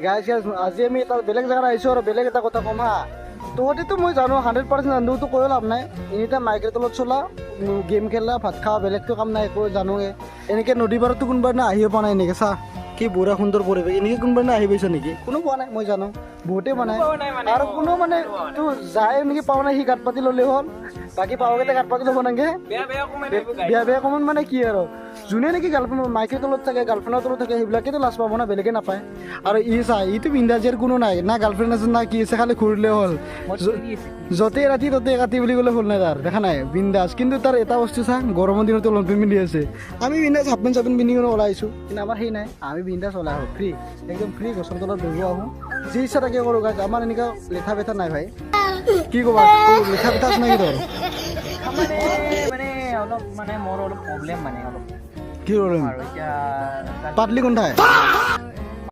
guys আজি আমি এটা বেলেগ জেগাত আহিছোঁ আৰু বেলেগ এটা কথা ক'ম হা তহঁতেতো মই জানো 100% জানোতো কৈও লাভ নাই এনিটাইম মাইকৰ তলত চলা গেম খেলা ভাত খোৱা বেলেগতো কাম নাই একো জানোৱে এনেকৈ নদী পাৰতো কোনোবা না আহিব পৰা নাই এনেকৈ চা কি বঢ়িয়া সুন্দৰ পৰিৱেশ এনেকৈ কোনোবা না আহি পাইছে নেকি কোনো পোৱা নাই মই জানো বহুতেই পোৱা নাই আৰু কোনো মানে তো যায় এনেকৈ পোৱা নাই সি গাঁত পাতি ল'লে হ'ল বাকী পাৱকেইটা গাঁত পাতি ল'ব নাগে বেয়া বেয়া কমেণ্ট মানে কি আৰু যোনে নেকি গাৰ্লফ্ৰেণ্ড মাইকৰ তলত থাকে গাৰ্লফ্ৰেণ্ডৰ তলত থাকে সেইবিলাকেতো লাজ পাব না বেলেগে নাপায় আৰু ই চা ইটো বিন্দাজেৰ কোনো নাই না গাৰ্লফ্ৰেণ্ড আছে না কি আছে খালি ঘূৰিলে হ'ল য'তেই ৰাতি ত'তেই কাটি বুলি ক'লে হ'ল নাই তাৰ দেখা নাই বিন্দাজ কিন্তু তাৰ এটা বস্তু চা গৰমৰ দিনতো লং পেণ্ট পিন্ধি আছে আমি বিন্দাজ হাফ পেণ্ট চাফ পেণ্ট পিন্ধি কিনে ওলাই আহিছোঁ কিন্তু আমাৰ সেই নাই আমি বিন্দাজ ওলাই আহোঁ ফ্ৰী একদম ফ্ৰী গছৰ তলত বহিব আহোঁ যি ইচ্ছা তাকে কৰোঁ গাইজ আমাৰ এনেকুৱা লেঠা বেঠা নাই ভাই কি ক'বা লেঠা বেঠা আছে নেকি তোৰ মানে অলপ মানে মোৰ অলপ প্ৰব্লেম মানে অলপ কি প্ৰব্লেম আৰু এতিয়া পাতলি কোনঠাই